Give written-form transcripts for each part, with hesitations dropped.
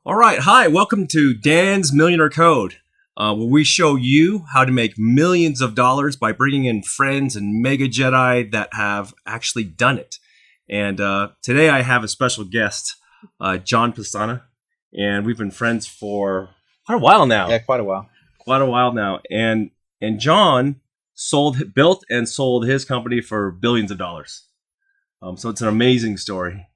All right. Hi. Welcome to Dan's Millionaire Code, where we show you how to make millions of dollars by bringing in friends and mega Jedi that have actually done it. And today I have a special guest, John Pestana, and we've been friends for quite a while now. Yeah, quite a while. Quite a while now. And John built and sold his company for billions of dollars. So it's an amazing story.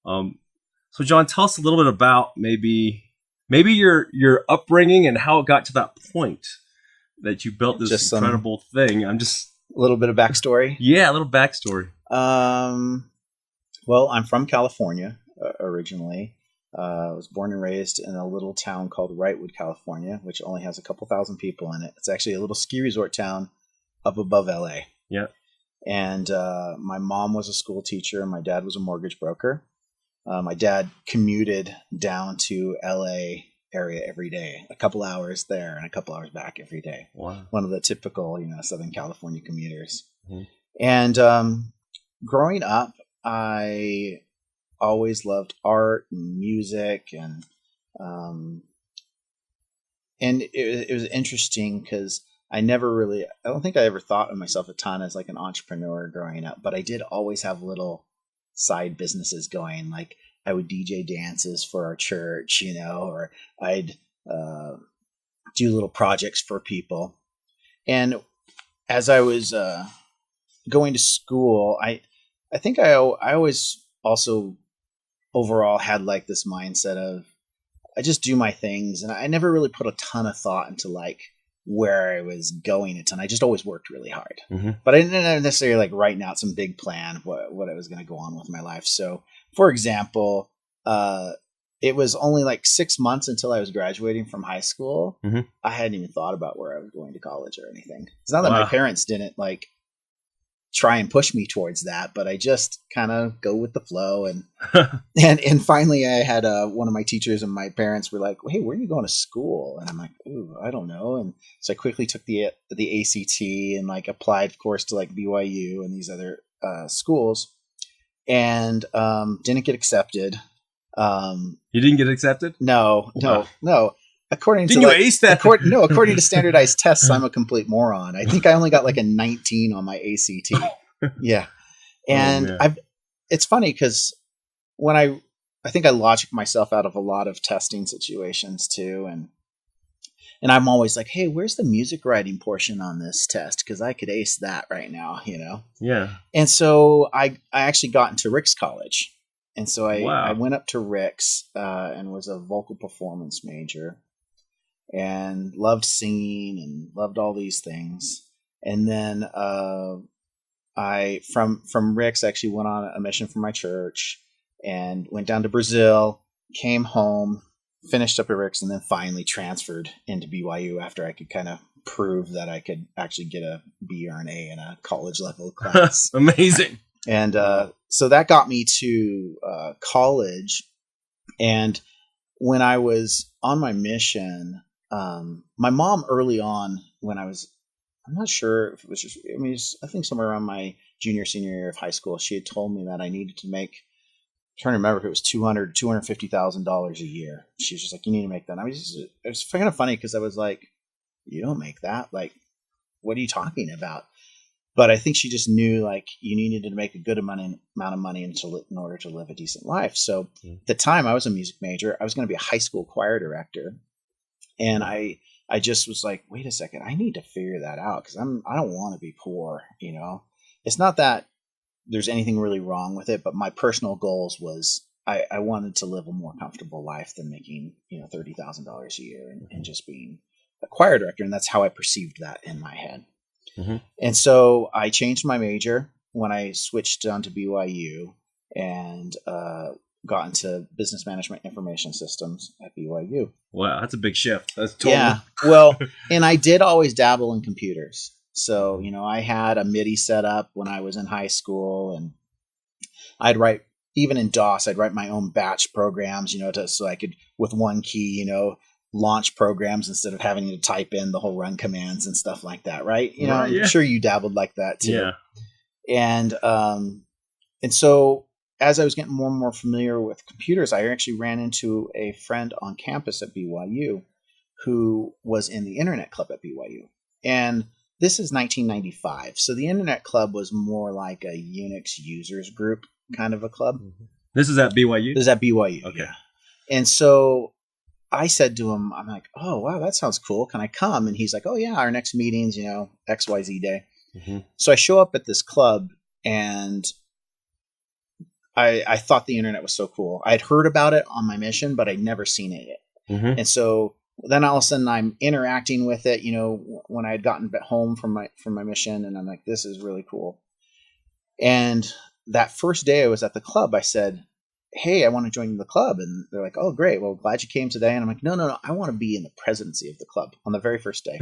So John, tell us a little bit about maybe your upbringing and how it got to that point that you built this incredible thing. I'm just a little bit of backstory. Yeah, a little backstory. Well, I'm from California originally. I was born and raised in a little town called Wrightwood, California, which only has a couple thousand people in it. It's actually a little ski resort town up above LA. Yeah. And my mom was a school teacher and my dad was a mortgage broker. My dad commuted down to LA area every day, a couple hours there and a couple hours back every day. Wow. One of the typical, Southern California commuters. Mm-hmm. And growing up, I always loved art and music, and it was interesting because I don't think I ever thought of myself a ton as like an entrepreneur growing up, but I did always have little side businesses going. Like I would DJ dances for our church, or I'd do little projects for people. And as I was going to school, I think I always also overall had like this mindset of I just do my things, and I never really put a ton of thought into like where I was going a ton. I just always worked really hard, but I didn't necessarily like writing out some big plan of what I was going to go on with my life. So for example, it was only like 6 months until I was graduating from high school. I hadn't even thought about where I was going to college or anything. It's not that my parents didn't like try and push me towards that, but I just kind of go with the flow. And and finally I had one of my teachers and my parents were like, "Hey, where are you going to school?" And I'm like, "Ooh, I don't know." And so I quickly took the ACT and like applied, of course, to like BYU and these other schools, and didn't get accepted. You didn't get accepted? No. According Didn't to you ace that? According to standardized tests, I'm a complete moron. I think I only got like a 19 on my ACT. Yeah. And it's funny because when I think I logic myself out of a lot of testing situations too. And I'm always like, hey, where's the music writing portion on this test? Because I could ace that right now, Yeah. And so I actually got into Rick's College. And so I went up to Rick's and was a vocal performance major. And loved singing and loved all these things. And then I from Rick's actually went on a mission for my church and went down to Brazil, came home, finished up at Rick's, and then finally transferred into BYU after I could kind of prove that I could actually get a B or an A in a college level class. Amazing. And so that got me to college. And when I was on my mission, my mom early on when I'm not sure if it was just, I think somewhere around my senior year of high school, she had told me that I needed to make, I'm trying to remember if it was $250,000 a year. She was just like, you need to make that. It was kind of funny because I was like, you don't make that. Like, what are you talking about? But I think she just knew like you needed to make a good amount of money in order to live a decent life. So at the time I was a music major. I was going to be a high school choir director. And I just was like, wait a second, I need to figure that out because I don't want to be poor. It's not that there's anything really wrong with it, but my personal goals was I wanted to live a more comfortable life than making $30,000 a year and just being a choir director, and that's how I perceived that in my head. And so I changed my major when I switched down to BYU and got into business management information systems at BYU. Wow, that's a big shift. That's totally. Yeah. Well, and I did always dabble in computers. So, I had a MIDI set up when I was in high school, and I'd write, even in DOS, I'd write my own batch programs, so I could, with one key, launch programs instead of having to type in the whole run commands and stuff like that. Right. I'm sure you dabbled like that too. Yeah. And so as I was getting more and more familiar with computers, I actually ran into a friend on campus at BYU who was in the Internet Club at BYU. And this is 1995. So the Internet Club was more like a Unix users group kind of a club. This is at BYU? This is at BYU. Okay. Yeah. And so I said to him, I'm like, oh, wow, that sounds cool. Can I come? And he's like, oh, yeah, our next meeting's, XYZ day. So I show up at this club, and I thought the internet was so cool. I had heard about it on my mission, but I'd never seen it yet. And so then all of a sudden I'm interacting with it, when I had gotten home from my mission, and I'm like, this is really cool. And that first day I was at the club, I said, hey, I want to join the club. And they're like, oh, great. Well, glad you came today. And I'm like, no. I want to be in the presidency of the club on the very first day.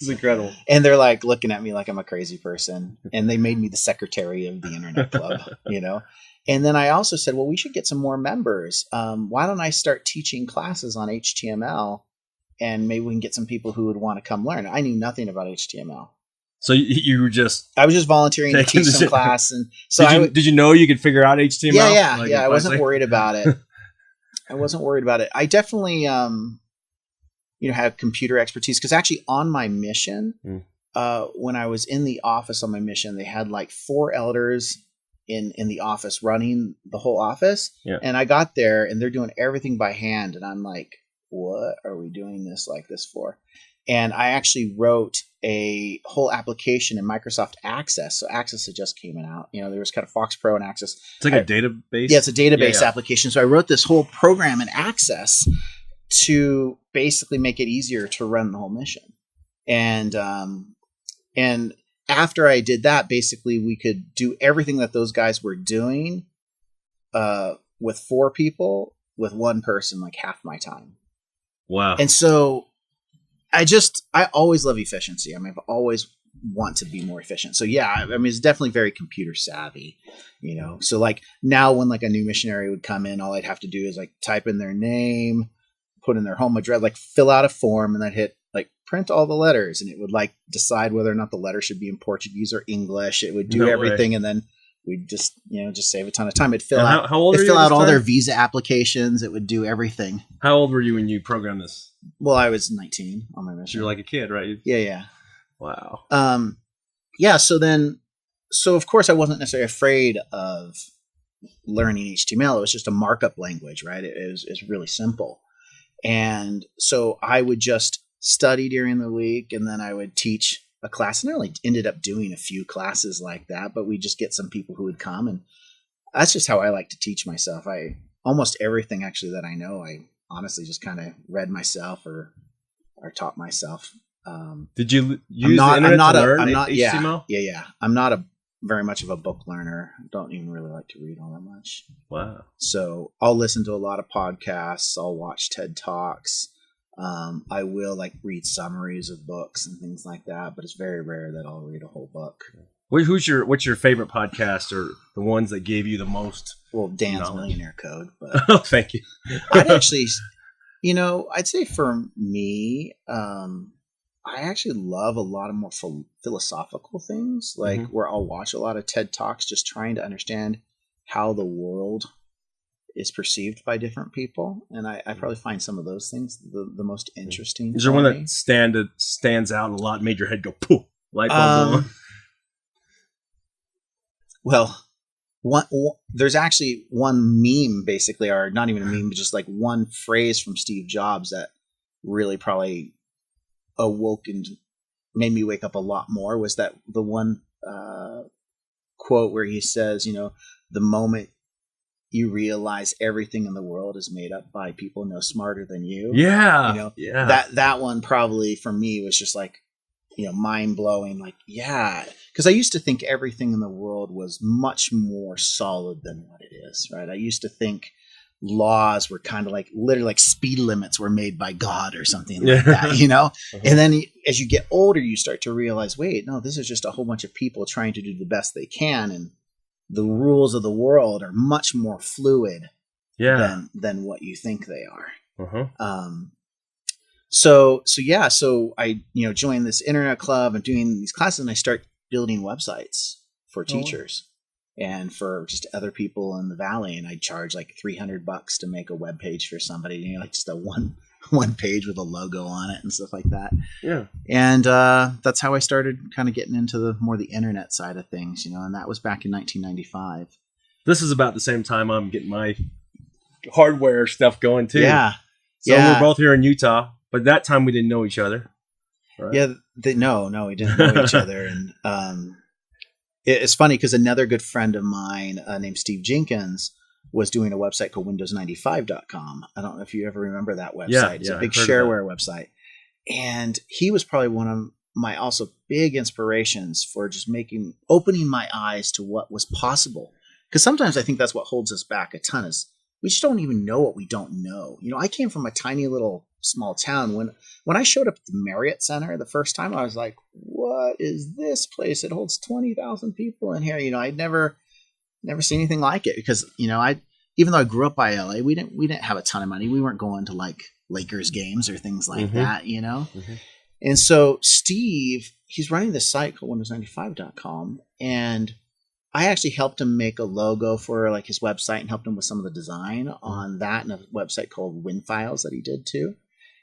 It's incredible. And they're like looking at me like I'm a crazy person. And they made me the secretary of the Internet Club, And then I also said, well, we should get some more members. Why don't I start teaching classes on HTML, and maybe we can get some people who would want to come learn. I knew nothing about HTML. So you were just... I was just volunteering to teach some class. And so did you know you could figure out HTML? Yeah. I wasn't worried about it. I definitely, had computer expertise, because actually on my mission, when I was in the office on my mission, they had like 4 elders in the office running the whole office. Yeah. And I got there and they're doing everything by hand. And I'm like, what are we doing this like this for? And I actually wrote a whole application in Microsoft Access. So Access had just came out. There was kind of Fox Pro and Access. It's like a database? Yeah, it's a database application. So I wrote this whole program in Access to basically make it easier to run the whole mission. And after I did that, basically we could do everything that those guys were doing with 4 people, with 1 person, like half my time. Wow. And so I always love efficiency. I mean, I've always want to be more efficient. So yeah, I mean, it's definitely very computer savvy, So like now when like a new missionary would come in, all I'd have to do is like type in their name, put in their home address, like fill out a form, and then hit like print all the letters, and it would like decide whether or not the letter should be in Portuguese or English. It would do everything. And then we'd just save a ton of time. It'd fill out all their visa applications. It would do everything. How old were you when you programmed this? Well, I was 19 on my mission. You're like a kid, right? Yeah. Wow. Yeah. So of course I wasn't necessarily afraid of learning HTML. It was just a markup language, right? It's really simple. And so I would just study during the week, and then I would teach a class, and I only ended up doing a few classes like that, but we just get some people who would come, and that's just how I like to teach myself. Almost everything actually that I know, I honestly just kind of read myself or taught myself. Did you use the internet to learn HTML? Yeah. I'm not very much of a book learner. I don't even really like to read all that much. Wow. So I'll listen to a lot of podcasts. I'll watch TED Talks. I will like read summaries of books and things like that, but it's very rare that I'll read a whole book. What's your favorite podcast, or the ones that gave you the most? Well, Dan's knowledge? Millionaire Code. But oh, thank you. I'd actually, I'd say for me, I actually love a lot of more philosophical things, like where I'll watch a lot of TED Talks, just trying to understand how the world is perceived by different people, and I probably find some of those things the most interesting. Is there one that stands out a lot, made your head go poof? Light bulb on? Well, there's actually one meme, basically, or not even a meme, but just like one phrase from Steve Jobs that really probably awoke and made me wake up a lot more. Was that the one quote where he says, the moment you realize everything in the world is made up by people no smarter than you. Yeah. That one probably for me was just like, mind blowing. Like, yeah. Cause I used to think everything in the world was much more solid than what it is. Right. I used to think laws were kind of like literally like speed limits were made by God or something like that, And then as you get older, you start to realize, wait, no, this is just a whole bunch of people trying to do the best they can. And the rules of the world are much more fluid than what you think they are. So I, joined this internet club and doing these classes, and I start building websites for teachers. and for just other people in the Valley. And I'd charge like $300 to make a web page for somebody, you know, like just a one page with a logo on it and stuff like that. Yeah. And that's how I started kind of getting into the internet side of things, you know, and that was back in 1995. This is about the same time I'm getting my hardware stuff going too. Yeah. So we're both here in Utah, but that time we didn't know each other. Right? Yeah. No, we didn't know each other. And it's funny because another good friend of mine named Steve Jenkins was doing a website called Windows95.com. I don't know if you ever remember that website. It's a big shareware website. And he was probably one of my also big inspirations for just opening my eyes to what was possible. Because sometimes I think that's what holds us back a ton is we just don't even know what we don't know. You know, I came from a tiny little small town. When I showed up at the Marriott Center the first time, I was like, what is this place? It holds 20,000 people in here. You know, I'd never seen anything like it because, you know, even though I grew up by LA, we didn't have a ton of money. We weren't going to like Lakers games or things like that, you know? Mm-hmm. And so Steve, he's running this site called Windows95.com, and I actually helped him make a logo for like his website and helped him with some of the design on that and a website called WinFiles that he did too.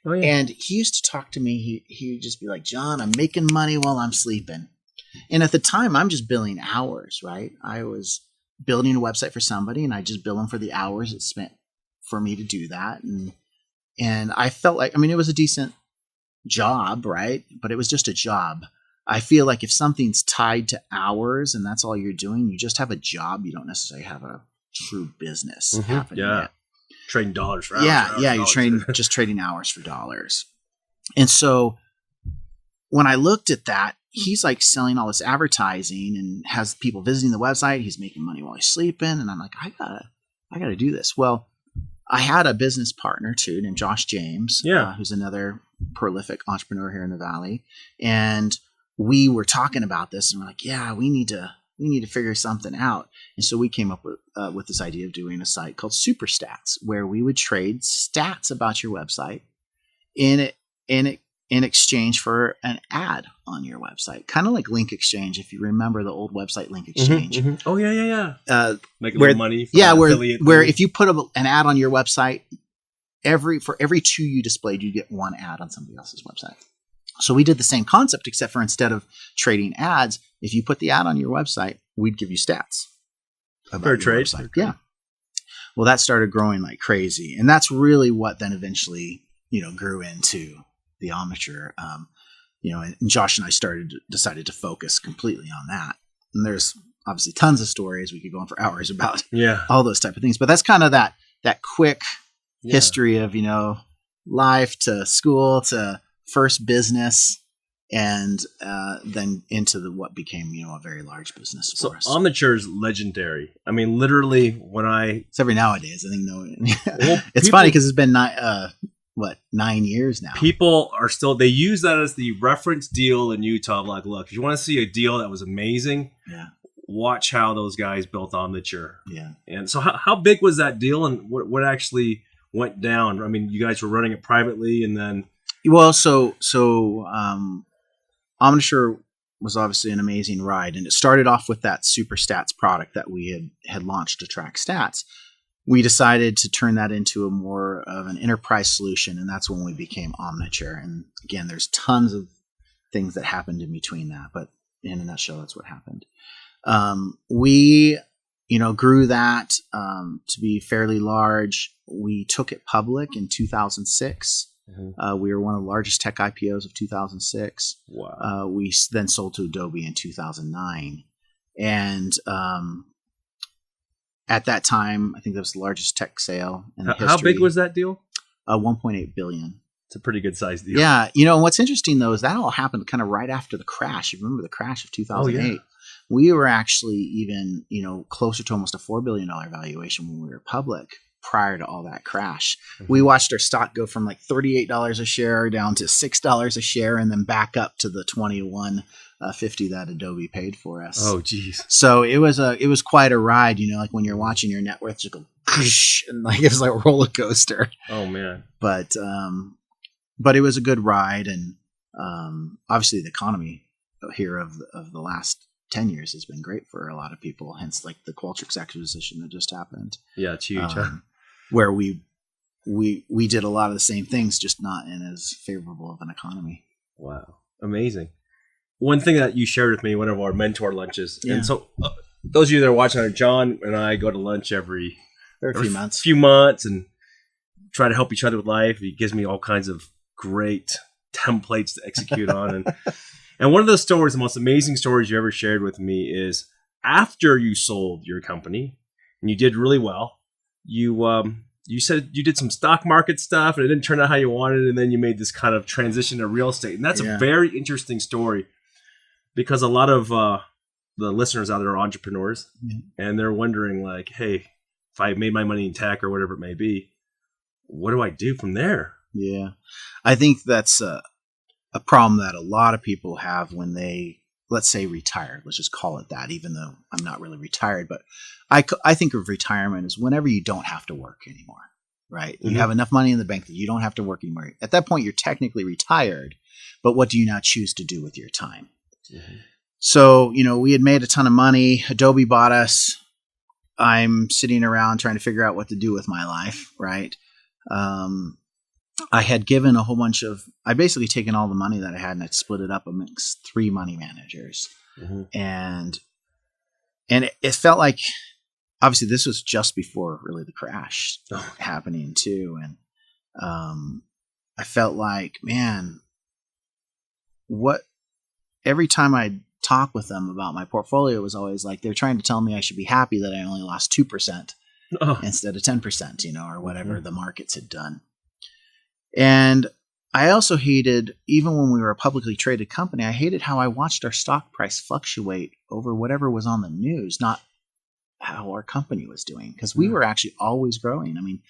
Oh, yeah. And he used to talk to me. He would just be like, John, I'm making money while I'm sleeping. And at the time, I'm just billing hours, right? I was building a website for somebody, and I just bill them for the hours it spent for me to do that. And I felt like, I mean, it was a decent job, right? But it was just a job. I feel like if something's tied to hours and that's all you're doing, you just have a job. You don't necessarily have a true business happening. Yeah. Yet. Trading dollars for hours. Yeah. You're just trading hours for dollars. And so when I looked at that, he's like selling all this advertising and has people visiting the website. He's making money while he's sleeping. And I'm like, I gotta do this. Well, I had a business partner too named Josh James, who's another prolific entrepreneur here in the Valley. And we were talking about this and we're like, yeah, we need to figure something out. And so we came up with this idea of doing a site called Super Stats, where we would trade stats about your website in exchange for an ad on your website, kind of like Link Exchange. If you remember the old website Link Exchange. Oh yeah. Make a little money. Where if you put an ad on your website, for every 2 you displayed, you get one ad on somebody else's website. So we did the same concept, except for instead of trading ads, if you put the ad on your website, we'd give you stats about your website. Yeah. Well, that started growing like crazy, and that's really what then eventually, you know, grew into the Omniture. You know, and Josh and I decided to focus completely on that. And there's obviously tons of stories we could go on for hours about. All those type of things, but that's kind of that quick history of, you know, life to school to first business, and then into what became, you know, a very large business for us. Omniture is legendary. I mean, literally, it's every nowadays. I think it's funny because it's been 9 years now. People are still, they use that as the reference deal in Utah. Like, look, if you want to see a deal that was amazing, watch how those guys built Omniture. Yeah. And so, how big was that deal, and what actually went down? I mean, you guys were running it privately, and then. Well, so Omniture was obviously an amazing ride, and it started off with that Super Stats product that we had launched to track stats. We decided to turn that into a more of an enterprise solution, and that's when we became Omniture. And again, there's tons of things that happened in between that, but in a nutshell, that's what happened. We, you know, grew that to be fairly large. We took it public in 2006. We were one of the largest tech IPOs of 2006. Wow. We then sold to Adobe in 2009. And at that time, I think that was the largest tech sale in the history. How big was that deal? $1.8 billion. It's a pretty good sized deal. Yeah. You know, what's interesting, though, is that all happened kind of right after the crash. You remember the crash of 2008. Oh, yeah. We were actually even, you know, closer to almost a $4 billion valuation when we were public. Prior to all that crash, we watched our stock go from like $38 a share down to $6 a share, and then back up to the $21.50 that Adobe paid for us. Oh, geez! So it was quite a ride. You know, like when you're watching your net worth just go, and like it was like a roller coaster. Oh man! But it was a good ride, and obviously the economy here of the last 10 years has been great for a lot of people. Hence, like the Qualtrics acquisition that just happened. Yeah, it's huge. Where we did a lot of the same things, just not in as favorable of an economy. Wow, amazing. One thing that you shared with me, one of our mentor lunches, and so those of you that are watching, John and I go to lunch every few months and try to help each other with life. He gives me all kinds of great templates to execute on. And one of those stories, the most amazing stories you ever shared with me, is after you sold your company and you did really well, you said you did some stock market stuff and it didn't turn out how you wanted, and then you made this kind of transition to real estate. And that's a very interesting story because a lot of the listeners out there are entrepreneurs and they're wondering like, hey, if I made my money in tech or whatever it may be, what do I do from there? Yeah. I think that's a problem that a lot of people have when they, let's say, retire. Let's just call it that, even though I'm not really retired. But I think of retirement as whenever you don't have to work anymore, right? You have enough money in the bank that you don't have to work anymore. At that point, you're technically retired, but what do you now choose to do with your time? So, we had made a ton of money. Adobe bought us. I'm sitting around trying to figure out what to do with my life, right? I had given a whole bunch of, I basically taken all the money that I had and I'd split it up amongst 3 money managers. And it felt like, obviously this was just before really the crash happening too. And, I felt like, man, every time I'd talk with them about my portfolio, it was always like, they're trying to tell me I should be happy that I only lost 2% instead of 10%, or whatever the markets had done. And I also hated, even when we were a publicly traded company, I hated how I watched our stock price fluctuate over whatever was on the news, not how our company was doing, because we were actually always growing. I mean,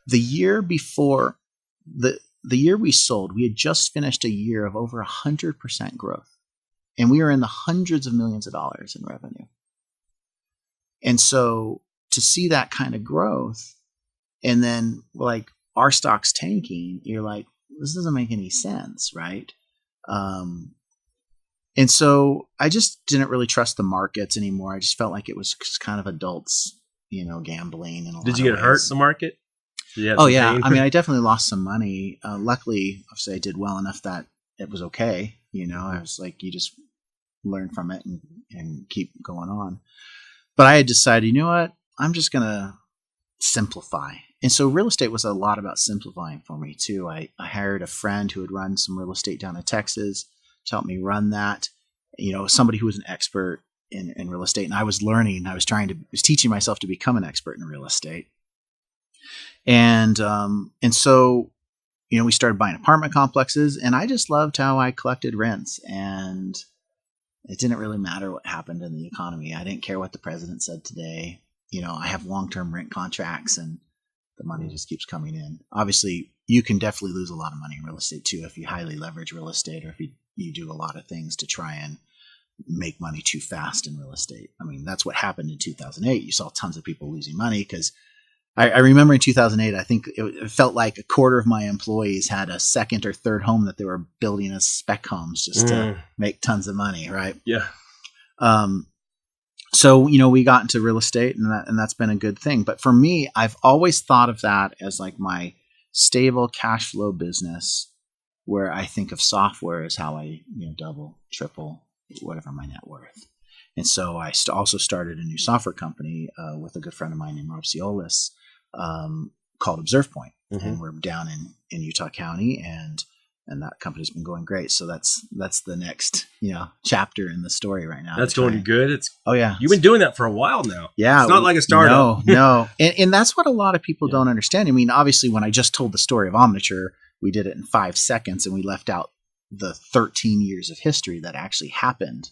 the year before, the year we sold, we had just finished a year of over 100% growth. And we were in the hundreds of millions of dollars in revenue. And so to see that kind of growth and then like our stock's tanking, you're like, this doesn't make any sense, right? And so I just didn't really trust the markets anymore. I just felt like it was kind of adults, gambling. And did you get hurt in the market? Oh yeah. Pain? I mean, I definitely lost some money. Luckily, obviously I did well enough that it was okay. I was like, you just learn from it and keep going on. But I had decided, you know what? I'm just going to simplify. And so real estate was a lot about simplifying for me too. I hired a friend who had run some real estate down in Texas to help me run that. Somebody who was an expert in real estate. And I was learning. I was teaching myself to become an expert in real estate. And so, we started buying apartment complexes, and I just loved how I collected rents, and it didn't really matter what happened in the economy. I didn't care what the president said today. I have long-term rent contracts and the money just keeps coming in. Obviously, you can definitely lose a lot of money in real estate too if you highly leverage real estate or if you do a lot of things to try and make money too fast in real estate. I mean, that's what happened in 2008. You saw tons of people losing money because I remember in 2008, I think it felt like a quarter of my employees had a second or third home that they were building as spec homes just to make tons of money, right? Yeah. So, we got into real estate and that's been a good thing. But for me, I've always thought of that as like my stable cash flow business where I think of software as how I, double, triple, whatever my net worth. And so I also started a new software company with a good friend of mine named Rob Ciolis called ObservePoint. And we're down in Utah County and that company's been going great. So that's the next, chapter in the story right now. That's going good. Yeah. You've been doing that for a while now. Yeah. It's not like a startup. No. And that's what a lot of people don't understand. I mean, obviously when I just told the story of Omniture, we did it in 5 seconds and we left out the 13 years of history that actually happened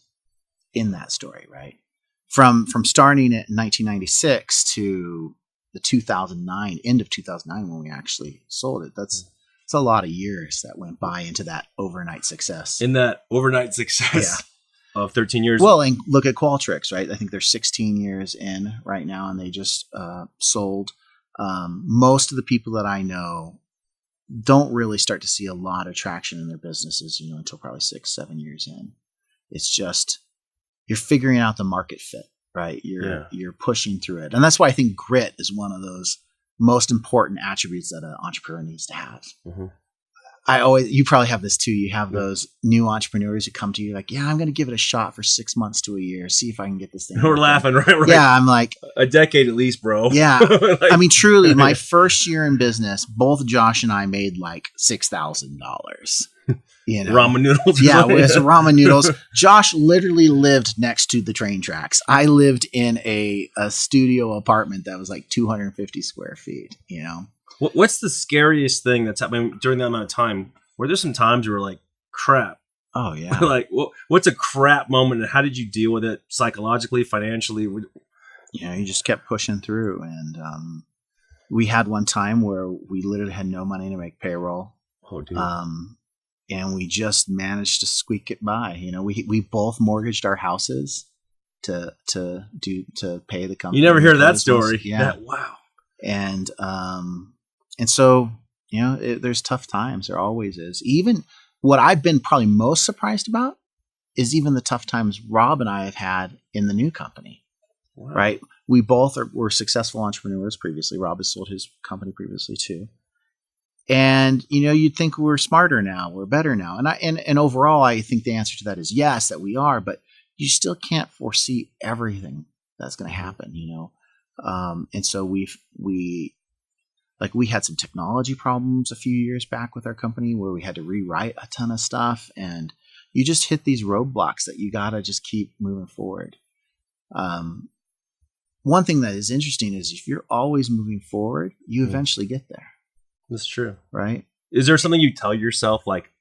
in that story, right? From starting it in 1996 to the 2009, end of 2009 when we actually sold it. It's a lot of years that went by into that overnight success. In that overnight success of 13 years. Well, and look at Qualtrics, right? I think they're 16 years in right now, and they just sold. Most of the people that I know don't really start to see a lot of traction in their businesses, until probably 6-7 years in. It's just you're figuring out the market fit, right? You're pushing through it. And that's why I think grit is one of those most important attributes that an entrepreneur needs to have. Mm-hmm. You probably have this too. You have those new entrepreneurs who come to you like, yeah, I'm going to give it a shot for 6 months to a year, see if I can get this thing. We're laughing, right? Yeah. I'm like, a decade at least, bro. Yeah. Like, I mean, truly, my first year in business, both Josh and I made like $6,000. Ramen noodles. Yeah, it was ramen noodles. Josh literally lived next to the train tracks. I lived in a studio apartment that was like 250 square feet, What's the scariest thing that's happened during that amount of time? Were there some times you were like, crap? Oh, yeah. Like, what's a crap moment, and how did you deal with it psychologically, financially? You just kept pushing through. And we had one time where we literally had no money to make payroll. Oh, dude. And we just managed to squeak it by. We both mortgaged our houses to pay the company. You never hear that story. Yeah. Wow. And so, there's tough times. There always is. Even what I've been probably most surprised about is even the tough times Rob and I have had in the new company. Wow. Right? We both were successful entrepreneurs previously. Rob has sold his company previously too. And, you'd think we're smarter now, we're better now. And overall, I think the answer to that is yes, that we are, but you still can't foresee everything that's going to happen, And so we had some technology problems a few years back with our company where we had to rewrite a ton of stuff, and you just hit these roadblocks that you got to just keep moving forward. One thing that is interesting is if you're always moving forward, you eventually get there. That's true. Right? Is there something you tell yourself, like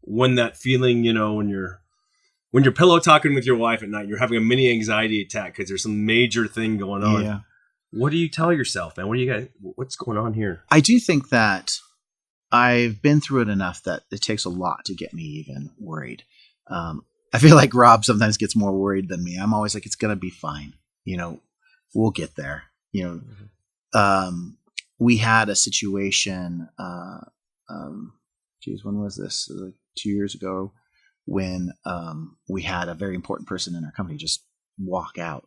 when that feeling, when you're pillow talking with your wife at night, you're having a mini anxiety attack because there's some major thing going on. Yeah. What do you tell yourself, man? What's going on here? I do think that I've been through it enough that it takes a lot to get me even worried. I feel like Rob sometimes gets more worried than me. I'm always like, it's going to be fine. We'll get there. We had a situation, when was this? Like 2 years ago, when we had a very important person in our company just walk out,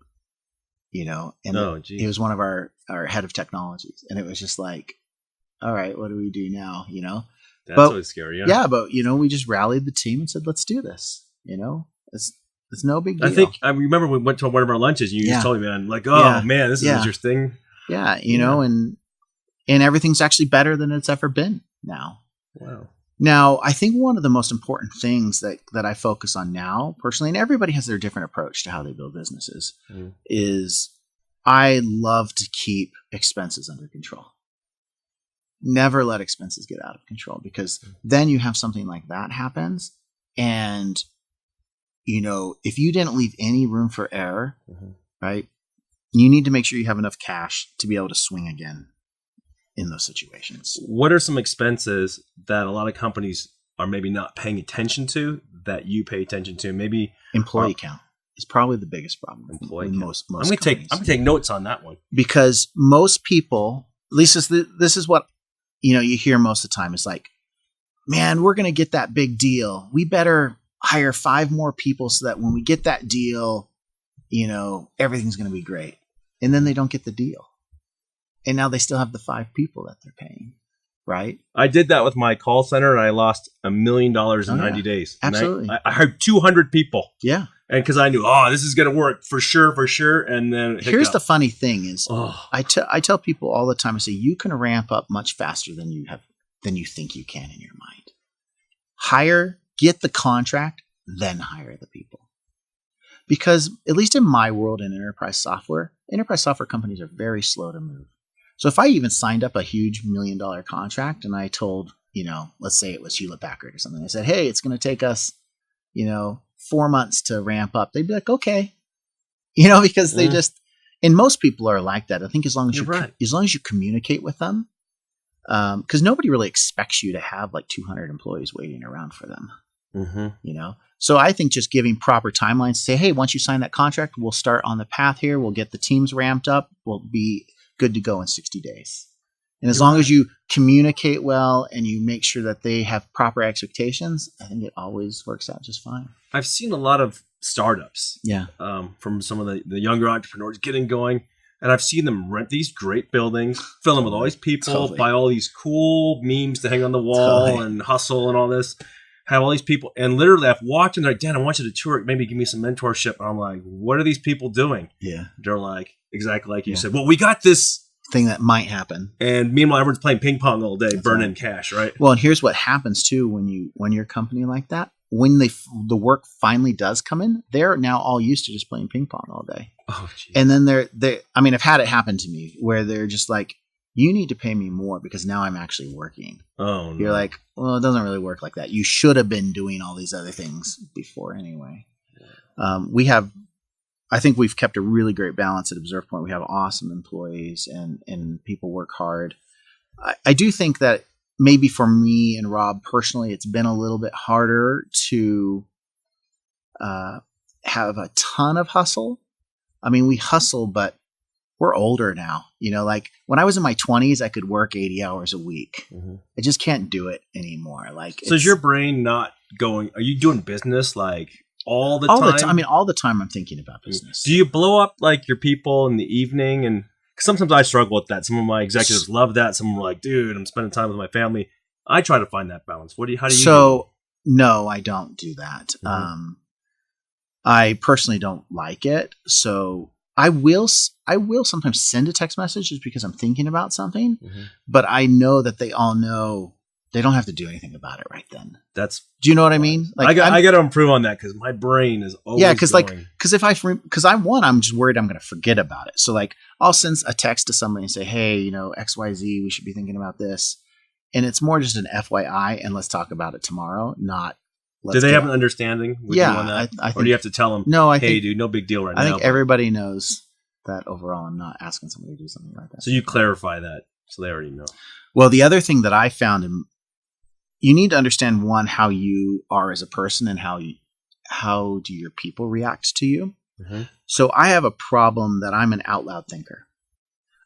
and it was one of our head of technologies. And it was just like, all right, what do we do now? That's always scary. Yeah, but we just rallied the team and said, let's do this. It's no big deal. I remember we went to one of our lunches and you just told me, man, like, oh man, this is interesting. Yeah. And everything's actually better than it's ever been now. Wow. Now, I think one of the most important things that I focus on now personally, and everybody has their different approach to how they build businesses, is I love to keep expenses under control. Never let expenses get out of control, because then you have something like that happens. And, if you didn't leave any room for error, right, you need to make sure you have enough cash to be able to swing again in those situations. What are some expenses that a lot of companies are maybe not paying attention to that you pay attention to? Maybe employee count is probably the biggest problem. Employee count. Most I'm gonna take notes on that one, because most people, at least this is what you hear most of the time, is like, man, we're gonna get that big deal. We better hire 5 more people so that when we get that deal, everything's gonna be great. And then they don't get the deal. And now they still have the 5 people that they're paying, right? I did that with my call center, and I lost $1 million in 90 days. Absolutely. I hired 200 people. Yeah. And because I knew, this is going to work for sure. And then here's the funny thing is, I tell people all the time, I say, you can ramp up much faster than you think you can in your mind. Get the contract, then hire the people. Because at least in my world in enterprise software companies are very slow to move. So if I even signed up a huge $1 million contract and I told, let's say it was Hewlett Packard or something, I said, hey, it's going to take us, 4 months to ramp up. They'd be like, okay, because they just, and most people are like that. I think as long as you communicate with them, because nobody really expects you to have like 200 employees waiting around for them. So I think just giving proper timelines, say, hey, once you sign that contract, we'll start on the path here. We'll get the teams ramped up. We'll be good to go in 60 days. And as long as you communicate well and you make sure that they have proper expectations, I think it always works out just fine. I've seen a lot of startups from some of the younger entrepreneurs getting going. And I've seen them rent these great buildings, fill them with all these people, buy all these cool memes to hang on the wall and hustle and all this. Have all these people. And literally I've walked in, they're like, Dan, I want you to tour, maybe give me some mentorship. And I'm like, what are these people doing? Yeah. They're like, exactly like you said. Well, we got this thing that might happen. And meanwhile, everyone's playing ping pong all day, burning cash, right? Well, and here's what happens too when you're a company like that. When the work finally does come in, they're now all used to just playing ping pong all day. Oh, geez. And then I mean, I've had it happen to me where they're just like, you need to pay me more because now I'm actually working. Oh, no. You're like, well, it doesn't really work like that. You should have been doing all these other things before anyway. I think we've kept a really great balance at ObservePoint. We have awesome employees and people work hard. I do think that maybe for me and Rob personally, it's been a little bit harder to have a ton of hustle. I mean, we hustle, but we're older now. You know, like when I was in my 20s, I could work 80 hours a week. Mm-hmm. I just can't do it anymore. Like, so is your brain not going? Are you doing business like all the time? I mean, all the time I'm thinking about business. Do you blow up like your people in the evening? And cause sometimes I struggle with that. Some of my executives love that. Some are like, dude, I'm spending time with my family. I try to find that balance. How do you do that? No, I don't do that. Mm-hmm. I personally don't like it. So I will sometimes send a text message just because I'm thinking about something, but I know that they all know they don't have to do anything about it right then. Do you know what I mean? Like I got to improve on that because my brain is always I'm just worried I'm going to forget about it. So like I'll send a text to somebody and say, hey, you know, XYZ, we should be thinking about this. And it's more just an FYI and let's talk about it tomorrow, not do they have an understanding with you on that? I think, or do you have to tell them, hey, dude, no big deal right now? I think everybody knows that overall I'm not asking somebody to do something like that. So you clarify that so they already know. Well, the other thing that I found, you need to understand, one, how you are as a person and how do your people react to you. Mm-hmm. So I have a problem that I'm an out loud thinker.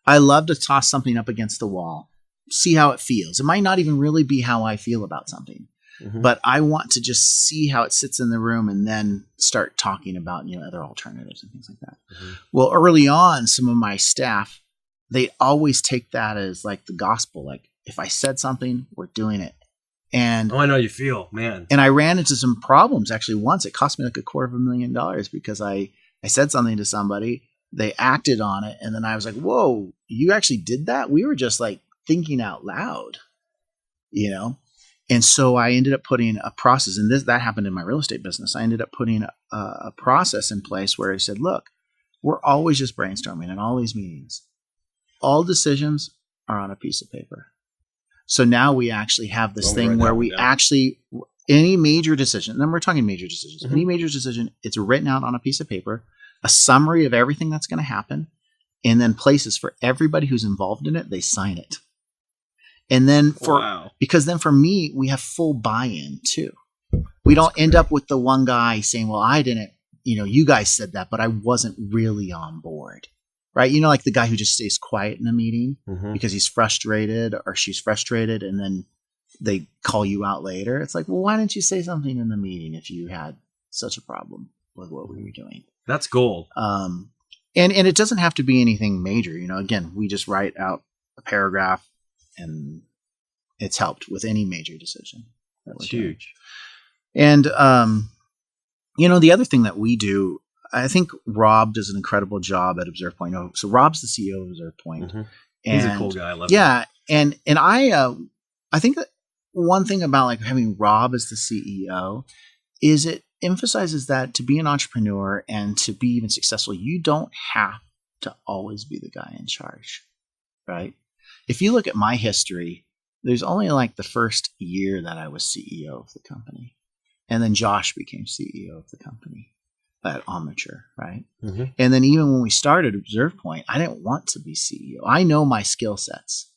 I love to toss something up against the wall, see how it feels. It might not even really be how I feel about something. Mm-hmm. But I want to just see how it sits in the room and then start talking about, you know, other alternatives and things like that. Mm-hmm. Well, early on, some of my staff, they always take that as like the gospel. Like if I said something, we're doing it. And I know you feel, man. And I ran into some problems actually once. It cost me like $250,000 because I said something to somebody, they acted on it, and then I was like, whoa, you actually did that? We were just like thinking out loud, you know? And so I ended up putting a process, and that happened in my real estate business. I ended up putting a process in place where I said, look, we're always just brainstorming in all these meetings. All decisions are on a piece of paper. So now we actually have this thing where we actually, any major decision, and then we're talking major decisions, any major decision, it's written out on a piece of paper, a summary of everything that's going to happen, and then places for everybody who's involved in it, they sign it. And then because then for me, we have full buy-in too. We don't end up with the one guy saying, well, I didn't, you know, you guys said that, but I wasn't really on board, right? You know, like the guy who just stays quiet in a meeting because he's frustrated or she's frustrated, and then they call you out later. It's like, well, why didn't you say something in the meeting if you had such a problem with what we were doing? That's gold. And it doesn't have to be anything major. You know, again, we just write out a paragraph, and it's helped with any major decision. That's huge. And, you know, the other thing that we do, I think Rob does an incredible job at ObservePoint. So Rob's the CEO of ObservePoint. Mm-hmm. He's a cool guy. I love him. Yeah. And I think that one thing about like having Rob as the CEO is it emphasizes that to be an entrepreneur and to be even successful, you don't have to always be the guy in charge, right? If you look at my history, there's only like the first year that I was CEO of the company. And then Josh became CEO of the company at Omniture, right? Mm-hmm. And then even when we started ObservePoint, I didn't want to be CEO. I know my skill sets.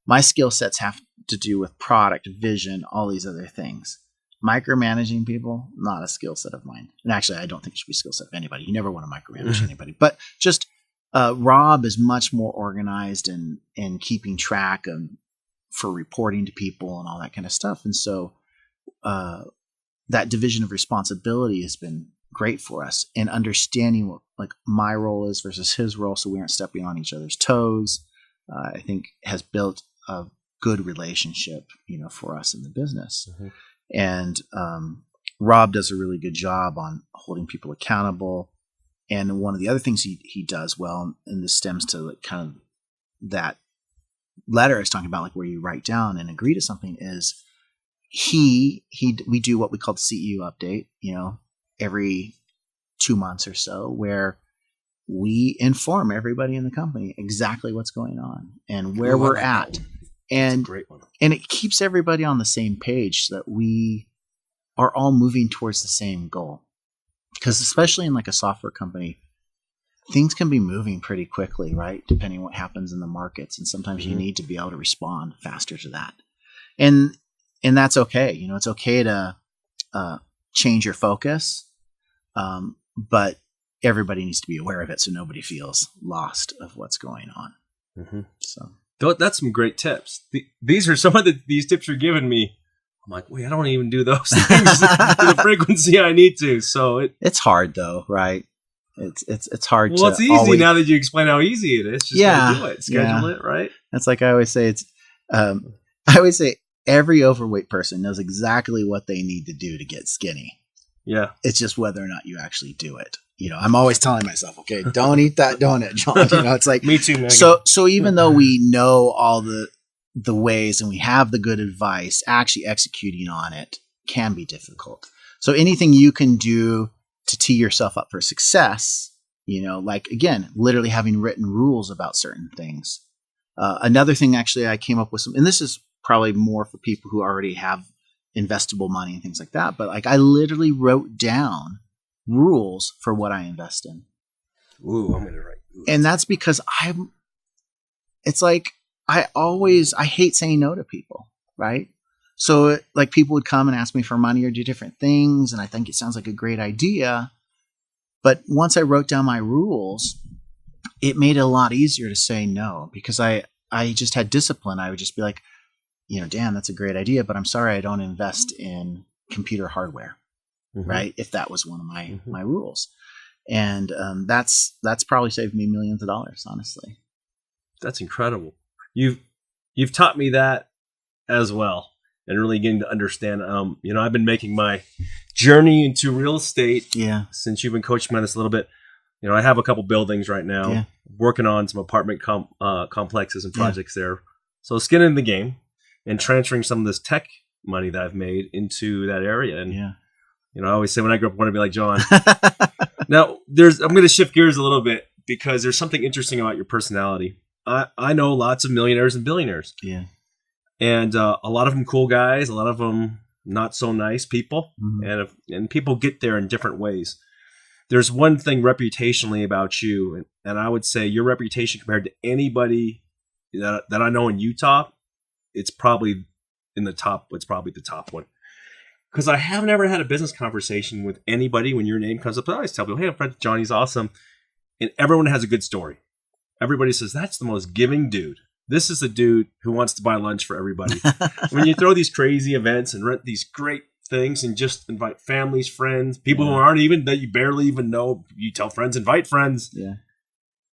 My skill sets have to do with product, vision, all these other things. Micromanaging people, not a skill set of mine. And actually, I don't think it should be a skill set of anybody. You never want to micromanage anybody. But just Rob is much more organized and keeping track of for reporting to people and all that kind of stuff. And so that division of responsibility has been great for us in understanding what like my role is versus his role, so we aren't stepping on each other's toes. I think has built a good relationship, for us in the business. Mm-hmm. And Rob does a really good job on holding people accountable. And one of the other things he does well, and this stems to like kind of that letter I was talking about, like where you write down and agree to something, is we do what we call the CEO update, every 2 months or so, where we inform everybody in the company exactly what's going on and where we're at. And it keeps everybody on the same page so that we are all moving towards the same goal. Because especially in like a software company, things can be moving pretty quickly, right? Depending on what happens in the markets. And sometimes you need to be able to respond faster to that. And that's okay. It's okay to change your focus. But everybody needs to be aware of it so nobody feels lost of what's going on. Mm-hmm. So that's some great tips. These are some of these tips you're giving me. I'm like, wait, I don't even do those things to the frequency I need to. So it's hard though, right? It's hard. Well, it's easy now that you explain how easy it is. Just gotta do it, schedule it, right? It's like I always say. I always say every overweight person knows exactly what they need to do to get skinny. Yeah, it's just whether or not you actually do it. I'm always telling myself, okay, don't eat that donut, John. It's like me too, Megan. So even though we know all the ways and we have the good advice, actually executing on it can be difficult. So anything you can do to tee yourself up for success, like again, literally having written rules about certain things. Another thing, actually, I came up with and this is probably more for people who already have investable money and things like that. But like I literally wrote down rules for what I invest in. Ooh, I'm going to write. And that's because it's like, I hate saying no to people, right? So like people would come and ask me for money or do different things. And I think it sounds like a great idea. But once I wrote down my rules, it made it a lot easier to say no, because I just had discipline. I would just be like, Dan, that's a great idea, but I'm sorry, I don't invest in computer hardware, right? If that was one of my rules. And that's probably saved me millions of dollars, honestly. That's incredible. You've taught me that as well, and really getting to understand. I've been making my journey into real estate since you've been coaching me on this a little bit. I have a couple buildings right now, working on some apartment complexes and projects there. So skin in the game and transferring some of this tech money that I've made into that area. And I always say when I grow up, I want to be like John. Now, I'm going to shift gears a little bit because there's something interesting about your personality. I know lots of millionaires and billionaires. Yeah. And a lot of them cool guys, a lot of them not so nice people. Mm-hmm. And people get there in different ways. There's one thing reputationally about you, and I would say your reputation compared to anybody that I know in Utah, it's probably in the top. It's probably the top one. Because I have never had a business conversation with anybody when your name comes up. I always tell people, hey, I'm friends with Johnny's awesome. And everyone has a good story. Everybody says, that's the most giving dude. This is the dude who wants to buy lunch for everybody. When you throw these crazy events and rent these great things and just invite families, friends, people who aren't even, that you barely even know, you tell friends, invite friends. Yeah.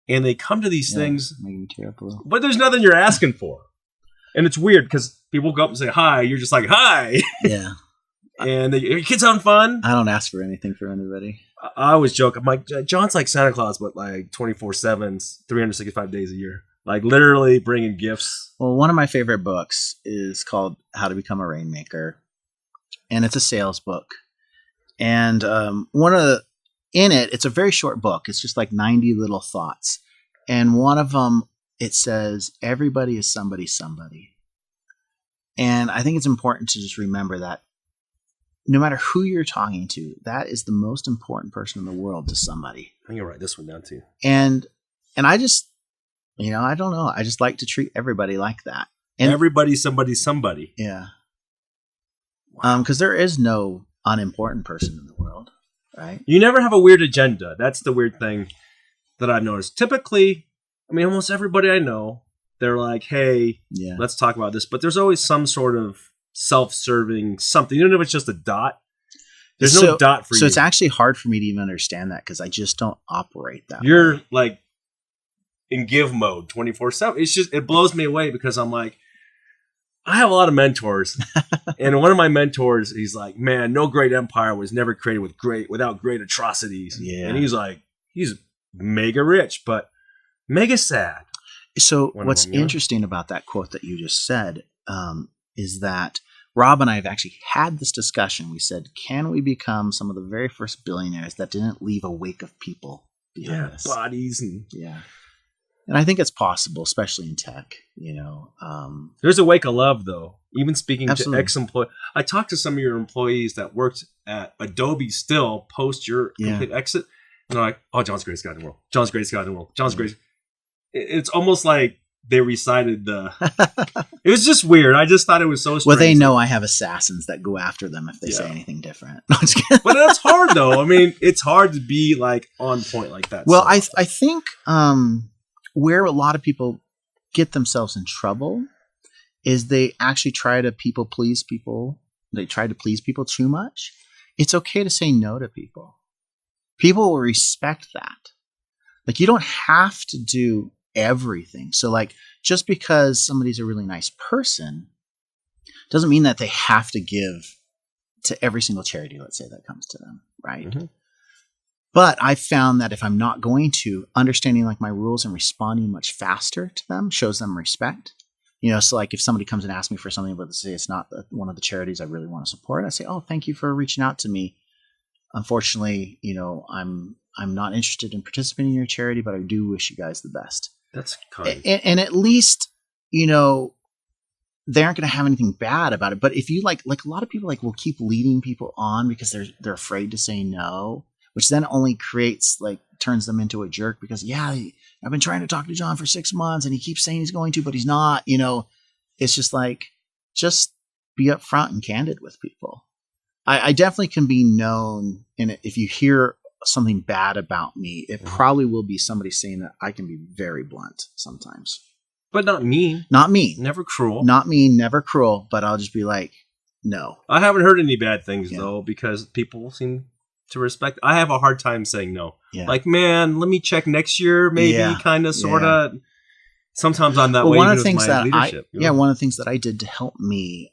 And they come to these things, making me tear up a little. But there's nothing you're asking for. And it's weird because people go up and say, hi. You're just like, hi. Yeah. And are your kids having fun? I don't ask for anything from anybody. I always joke. I'm like, John's like Santa Claus, but like 24/7, 365 days a year. Like literally bringing gifts. Well, one of my favorite books is called How to Become a Rainmaker. And it's a sales book. And it's a very short book. It's just like 90 little thoughts. And one of them, it says, everybody is somebody. And I think it's important to just remember that no matter who you're talking to, that is the most important person in the world to somebody. I'm going to write this one down too. And I just, I don't know. I just like to treat everybody like that. And everybody's somebody. Yeah. Because there is no unimportant person in the world, right? You never have a weird agenda. That's the weird thing. that I've noticed. Typically, I mean, almost everybody I know, they're like, hey, let's talk about this. But there's always some sort of self-serving something, even if it's just a dot. There's no dot for you. So it's actually hard for me to even understand that because I just don't operate that way. You're like in give mode 24/7. It's just, it blows me away because I'm like, I have a lot of mentors. And one of my mentors, he's like, man, no great empire was never created without great atrocities. Yeah. And he's like, he's mega rich, but mega sad. So what's interesting about that quote that you just said is that Rob and I have actually had this discussion. We said, can we become some of the very first billionaires that didn't leave a wake of people behind us? Bodies. And I think it's possible, especially in tech, There's a wake of love, though. Even speaking Absolutely. to ex-employees. I talked to some of your employees that worked at Adobe still post your complete exit. And they're like, oh, John's the greatest guy in the world. John's the greatest guy in the world. John's the greatest. It's almost like they recited the... It was just weird. I just thought it was so strange. Well, they know I have assassins that go after them if they say anything different. No, I'm just kidding. But that's hard, though. I mean, it's hard to be like on point like that. Well, I think where a lot of people get themselves in trouble is they actually try to please people. They try to please people too much. It's okay to say no to people. People will respect that. Like, you don't have to do everything. So like, just because somebody's a really nice person doesn't mean that they have to give to every single charity, let's say, that comes to them, right? Mm-hmm. But I found that if I'm not going to, understanding like my rules and responding much faster to them shows them respect. So like if somebody comes and asks me for something, but say it's not one of the charities I really want to support, I say, oh, thank you for reaching out to me. Unfortunately, I'm not interested in participating in your charity, but I do wish you guys the best. That's kind. And at least, they aren't going to have anything bad about it. But if you like a lot of people will keep leading people on because they're afraid to say no, which then only turns them into a jerk because, I've been trying to talk to John for 6 months and he keeps saying he's going to, but he's not, it's just just be upfront and candid with people. I definitely can be known. And if you hear something bad about me, it probably will be somebody saying that I can be very blunt sometimes. But not mean. Not mean. Never cruel. Not mean, never cruel, but I'll just be like, no. I haven't heard any bad things, though, because people seem to respect. I have a hard time saying no. Yeah. Like, man, let me check next year, maybe, kind of, sort of. Yeah. Sometimes I'm that way. One of the things that one of the things that I did to help me,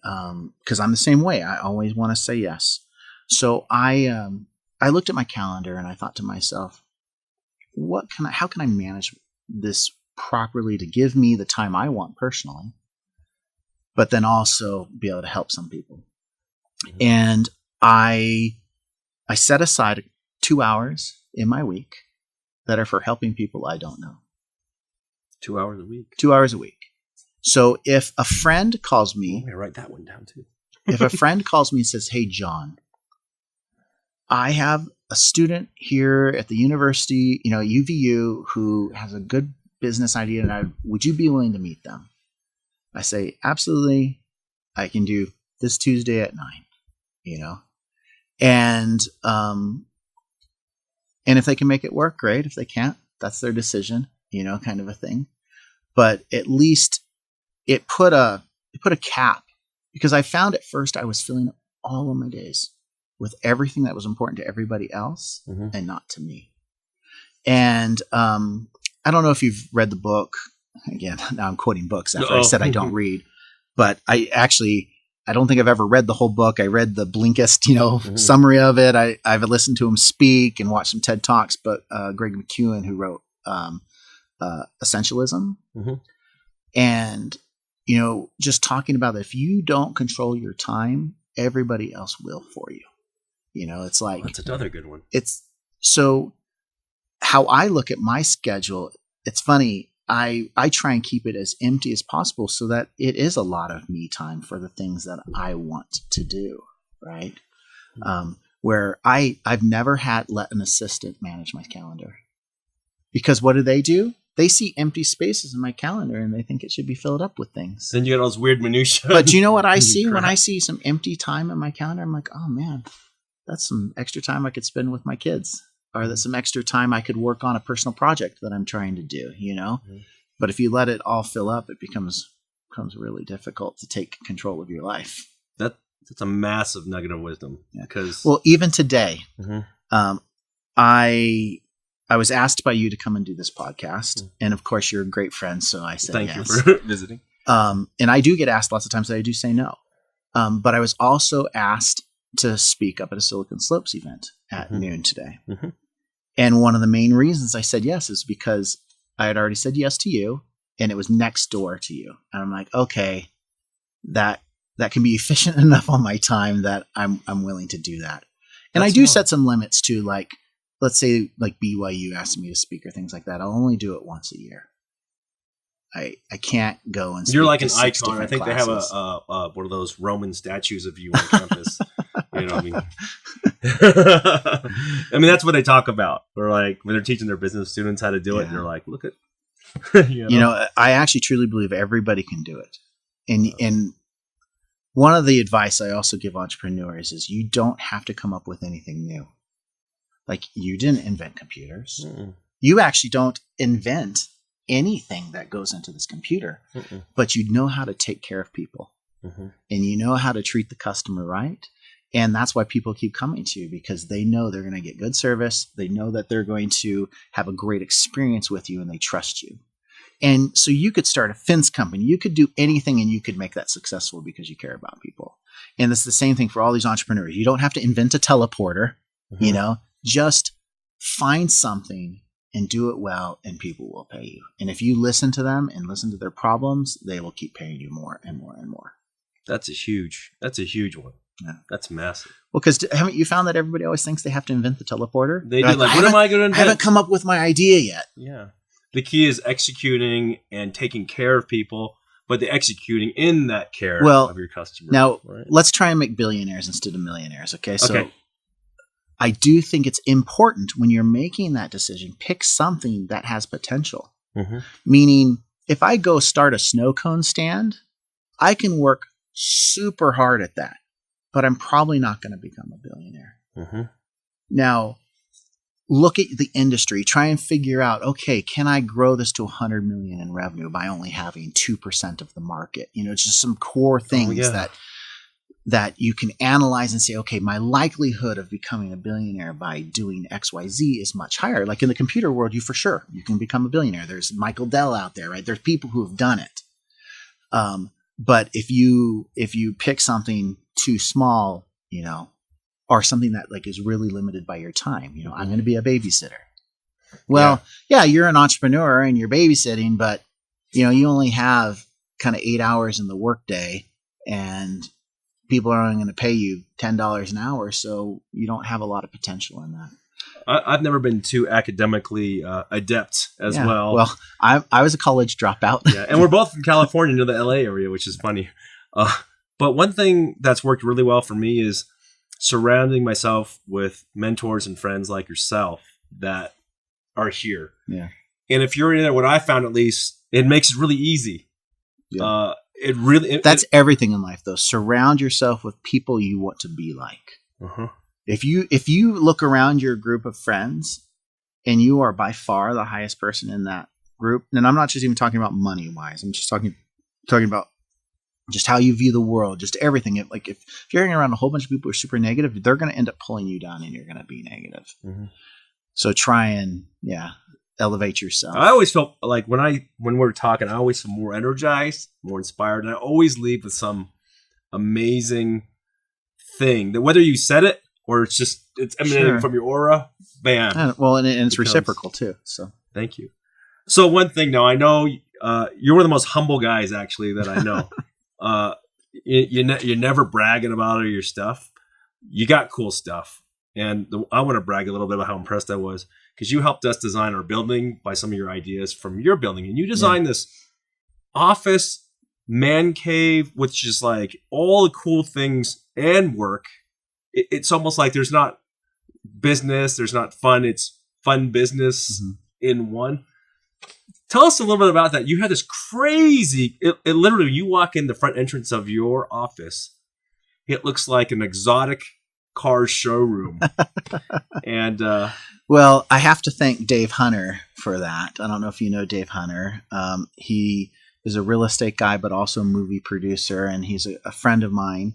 because I'm the same way. I always want to say yes. So I looked at my calendar and I thought to myself, how can I manage this properly to give me the time I want personally, but then also be able to help some people. Mm-hmm. And I set aside 2 hours in my week that are for helping people I don't know. 2 hours a week. 2 hours a week. So if a friend calls me, I'm gonna write that one down too. If a friend calls me and says, "Hey, John, I have a student here at the university, UVU, who has a good business idea, and would you be willing to meet them?" I say, absolutely. I can do this Tuesday at 9, and if they can make it work, great. If they can't, that's their decision, kind of a thing. But at least it put a cap, because I found at first I was filling up all of my days with everything that was important to everybody else and not to me. And I don't know if you've read the book. Again, now I'm quoting books after I said I don't read. But I don't think I've ever read the whole book. I read the Blinkist, summary of it. I've listened to him speak and watched some TED Talks. But Greg McKeown, who wrote Essentialism, and just talking about that, if you don't control your time, everybody else will for you. It's like, that's another good one. It's so how I look at my schedule. It's funny. I try and keep it as empty as possible so that it is a lot of me time for the things that I want to do. Right. Where I've never let an assistant manage my calendar, because what do? They see empty spaces in my calendar and they think it should be filled up with things. Then you got those weird minutiae. But do you know what I see when I see some empty time in my calendar? I'm like, oh man, that's some extra time I could spend with my kids. or that some extra time I could work on a personal project that I'm trying to do, But if you let it all fill up, it becomes really difficult to take control of your life. That's a massive nugget of wisdom. Because even today, I was asked by you to come and do this podcast, and of course you're a great friend, so I said Thank yes. you for visiting. And I do get asked lots of times that I do say no. But I was also asked to speak up at a Silicon Slopes event at noon today. And one of the main reasons I said yes is because I had already said yes to you, and it was next door to you. And I'm like, okay, that can be efficient enough on my time that I'm willing to do that. And I do set some limits too, like let's say like BYU asked me to speak or things like that. I'll only do it once a year. I can't go and speak. You're like an to icon. I think classes. they have a one of those Roman statues of you on campus. You know what I mean? I mean, that's what they talk about. They're like, when they're teaching their business students how to do it, they're like, look at, I actually truly believe everybody can do it. And one of the advice I also give entrepreneurs is you don't have to come up with anything new. Like, you didn't invent computers. You actually don't invent anything that goes into this computer, but you know how to take care of people, and you know how to treat the customer right. And that's why people keep coming to you, because they know they're going to get good service. They know that they're going to have a great experience with you, and they trust you. And so you could start a fence company. You could do anything, and you could make that successful because you care about people. And it's the same thing for all these entrepreneurs. You don't have to invent a teleporter, just find something and do it well, and people will pay you. And if you listen to them and listen to their problems, they will keep paying you more and more and more. That's a huge one. Yeah. That's massive. Well, because haven't you found that everybody always thinks they have to invent the teleporter? They do. Like, what am I going to invent? I haven't come up with my idea yet. Yeah. The key is executing and taking care of people, but the executing in that care of your customer. Now, let's try and make billionaires instead of millionaires. Okay. So I do think it's important when you're making that decision, pick something that has potential. Meaning, if I go start a snow cone stand, I can work super hard at that, but I'm probably not going to become a billionaire. Now, look at the industry, try and figure out, okay, can I grow this to 100 million in revenue by only having 2% of the market? It's just some core things that you can analyze and say, okay, my likelihood of becoming a billionaire by doing XYZ is much higher. Like in the computer world, you can become a billionaire. There's Michael Dell out there, right? There's people who have done it. But if you pick something too small, or something that like is really limited by your time, I'm going to be a babysitter. Well, you're an entrepreneur and you're babysitting, but you only have kind of 8 hours in the workday, and people are only going to pay you $10 an hour, so you don't have a lot of potential in that. I've never been too academically adept as well. Well, I was a college dropout. And we're both from California, near the LA area, which is funny. But one thing that's worked really well for me is surrounding myself with mentors and friends like yourself that are here. Yeah. And if you're in it, what I found at least, it makes it really easy. Yeah. That's everything in life, though. Surround yourself with people you want to be like. If you look around your group of friends and you are by far the highest person in that group, and I'm not just even talking about money wise, I'm just talking about just how you view the world, just everything. Like if you're hanging around a whole bunch of people who are super negative, they're going to end up pulling you down, and you're going to be negative. So try and elevate yourself. I always felt like when we're talking, I always feel more energized, more inspired, and I always leave with some amazing thing that whether you said it or it's emanating from your aura, bam. And it's reciprocal too. So thank you. So one thing now, I know you're one of the most humble guys actually that I know. You're never bragging about all your stuff. You got cool stuff. And I want to brag a little bit about how impressed I was, because you helped us design our building by some of your ideas from your building. And you designed this office man cave, which is like all the cool things and work. It's almost like there's not business, there's not fun. It's fun business in one. Tell us a little bit about that. You had this crazy, it literally, you walk in the front entrance of your office, it looks like an exotic car showroom. And well, I have to thank Dave Hunter for that. I don't know if you know Dave Hunter. He is a real estate guy, but also a movie producer, and he's a friend of mine.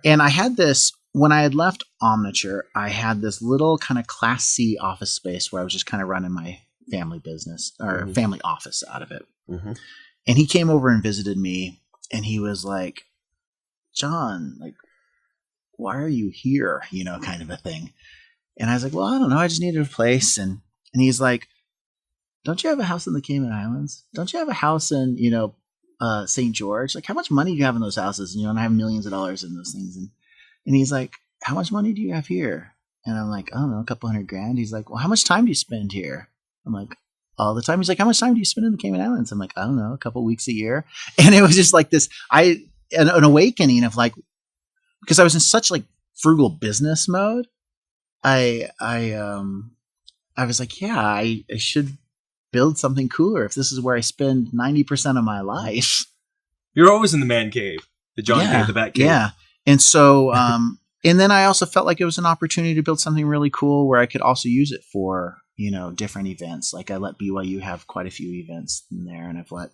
And I had this, when I had left Omniture, I had this little kind of Class C office space where I was just kind of running my family business or family office out of it. And he came over and visited me, and he was like, John, like, why are you here? You know, kind of a thing. And I was like, well, I don't know. I just needed a place. And he's like, don't you have a house in the Cayman Islands? Don't you have a house in, you know, St. George? Like, how much money do you have in those houses? And, you know, and I have millions of dollars in those things. And he's like, how much money do you have here? And I'm like, I don't know, a couple $100,000. He's like, well, how much time do you spend here? I'm like, all the time. He's like, how much time do you spend in the Cayman Islands? I'm like, I don't know, a couple weeks a year. And it was just like this, an awakening of like, because I was in such like frugal business mode. I was like, yeah, I should build something cooler if this is where I spend 90% of my life. You're always in the man cave, the John cave, the Bat cave. Yeah. And so, and then I also felt like it was an opportunity to build something really cool where I could also use it for, you know, different events. Like I let BYU have quite a few events in there, and I've let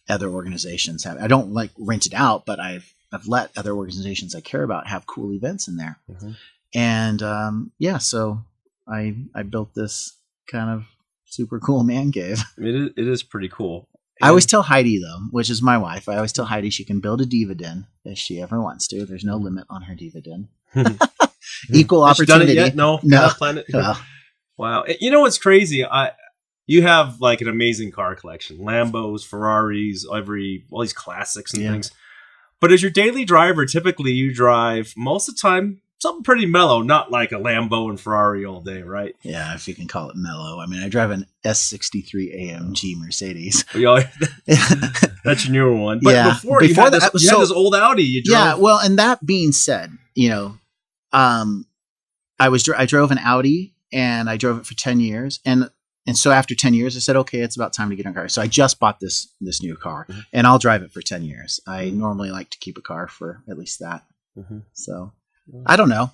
other organizations have. I don't like rent it out, but I've let other organizations I care about have cool events in there. And so I built this kind of super cool man cave. It is pretty cool. I always tell Heidi, though, which is my wife, I always tell Heidi she can build a diva den if she ever wants to. There's no limit on her diva den. Equal opportunity. Done it yet? No. Planet. Well. Wow. You know what's crazy? You have like an amazing car collection: Lambos, Ferraris, all these classics and things. But as your daily driver, typically you drive most of the time something pretty mellow, not like a Lambo and Ferrari all day, right? Yeah, if you can call it mellow. I mean, I drive an S63 AMG Mercedes. That's your newer one. But before you had this old Audi. You drove. Yeah, well, and that being said, you know, I drove an Audi, and I drove it for 10 years. And so after 10 years, I said, okay, it's about time to get a car. So I just bought this new car, and I'll drive it for 10 years. I normally like to keep a car for at least that. So I don't know.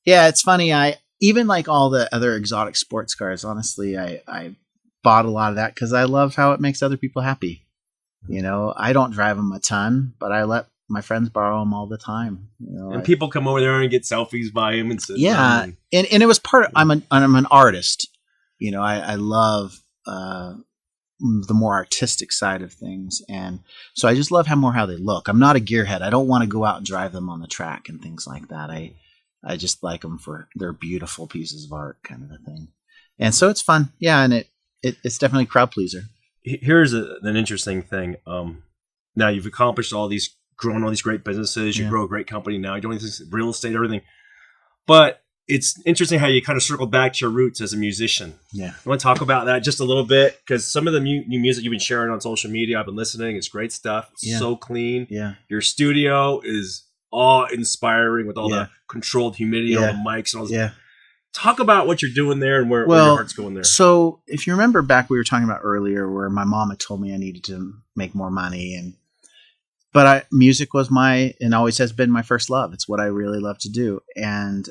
Yeah, it's funny. I even like all the other exotic sports cars. Honestly, I bought a lot of that because I love how it makes other people happy. You know, I don't drive them a ton, but I let my friends borrow them all the time. You know, and people come over there and get selfies by them and sit and it was part of, I'm an artist. You know, I love the more artistic side of things, and so I just love how they look. I'm not a gearhead. I don't want to go out and drive them on the track and things like that. I just like them for their beautiful pieces of art, kind of a thing. And so it's fun, yeah, and it's definitely a crowd pleaser. Here's an interesting thing. Now you've accomplished grown all these great businesses. You grow a great company now. You're doing this real estate, everything, but it's interesting how you kind of circled back to your roots as a musician. Yeah. I want to talk about that just a little bit, because some of the new music you've been sharing on social media, I've been listening. It's great stuff. It's so clean. Yeah. Your studio is awe-inspiring with all the controlled humidity, all the mics and all this. Yeah. Talk about what you're doing there and where your heart's going there. So if you remember back, we were talking about earlier where my mom had told me I needed to make more money, but music was and always has been my first love. It's what I really love to do. And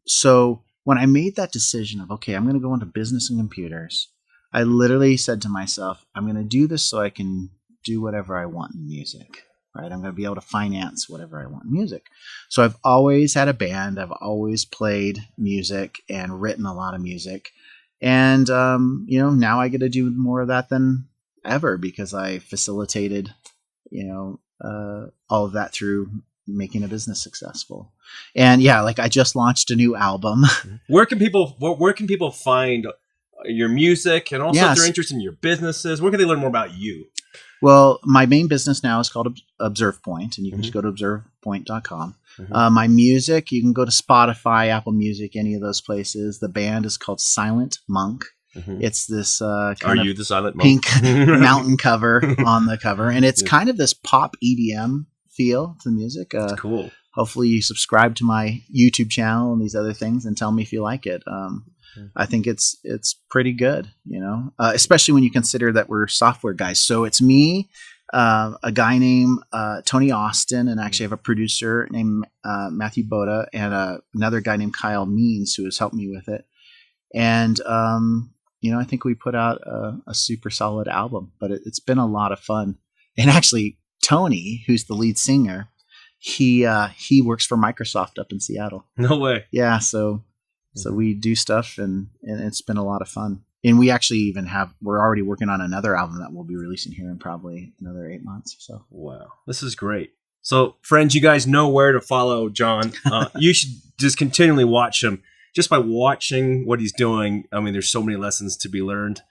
so when I made that decision of, okay, I'm going to go into business and computers, I literally said to myself, I'm going to do this so I can do whatever I want in music, right? I'm going to be able to finance whatever I want in music. So I've always had a band. I've always played music and written a lot of music. And, you know, now I get to do more of that than ever because I facilitated, you know, all of that through making a business successful. And yeah, like I just launched a new album. Where can people find your music, and also if they're interested in your businesses, where can they learn more about you? Well, my main business now is called ObservePoint, and you can just go to ObservePoint.com. My music, you can go to Spotify, Apple Music, any of those places. The band is called Silent Monk. It's this you the silent pink mountain cover on the cover, and it's kind of this pop EDM feel to the music. That's cool. Hopefully you subscribe to my YouTube channel and these other things and tell me if you like it. I think it's pretty good, you know, especially when you consider that we're software guys. So it's me a guy named Tony Austin, and actually I have a producer named Matthew Boda, and another guy named Kyle Means who has helped me with it. And I think we put out a super solid album, but it's been a lot of fun. And actually, Tony, who's the lead singer, he works for Microsoft up in Seattle. No way. Yeah, so we do stuff, and it's been a lot of fun. And we actually we're already working on another album that we'll be releasing here in probably another 8 months or so. Wow, this is great. So, friends, you guys know where to follow John. You should just continually watch him. Just by watching what he's doing, I mean, there's so many lessons to be learned.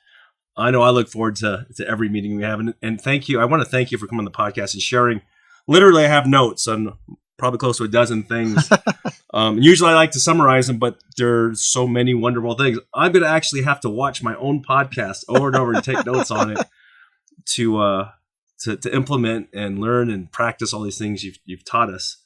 I know I look forward to every meeting we have. And thank you. I want to thank you for coming on the podcast and sharing. Literally, I have notes on probably close to a dozen things. Usually I like to summarize them, but there's so many wonderful things. I'm going to actually have to watch my own podcast over and over and take notes on it to implement and learn and practice all these things you've taught us.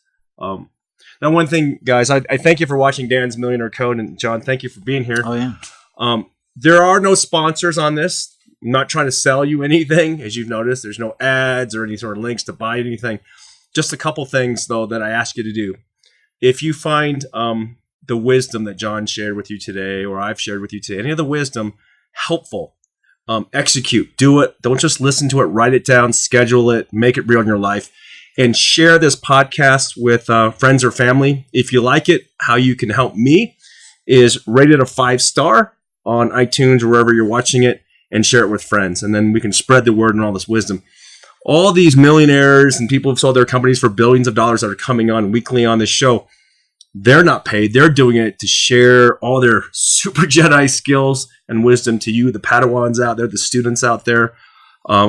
Now, one thing, guys, I thank you for watching Dan's Millionaire Code, and John, thank you for being here. Oh, yeah. There are no sponsors on this. I'm not trying to sell you anything. As you've noticed, there's no ads or any sort of links to buy anything. Just a couple things, though, that I ask you to do. If you find the wisdom that John shared with you today, or I've shared with you today, any of the wisdom helpful, execute, do it. Don't just listen to it, write it down, schedule it, make it real in your life, and share this podcast with friends or family. If you like it, how you can help me is rate it a 5-star on iTunes or wherever you're watching it, and share it with friends. And then we can spread the word and all this wisdom. All these millionaires and people who've sold their companies for billions of dollars that are coming on weekly on this show, they're not paid. They're doing it to share all their super Jedi skills and wisdom to you, the Padawans out there, the students out there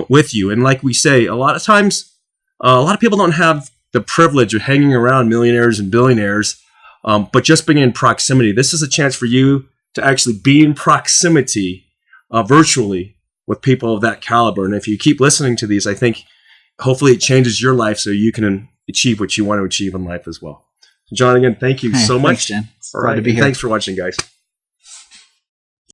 with you. And like we say, a lot of times, a lot of people don't have the privilege of hanging around millionaires and billionaires, but just being in proximity. This is a chance for you to actually be in proximity virtually with people of that caliber. And if you keep listening to these, I think hopefully it changes your life so you can achieve what you want to achieve in life as well. John, again, thank you so much. Thanks, Jen. All right. Glad to be here. Thanks for watching, guys.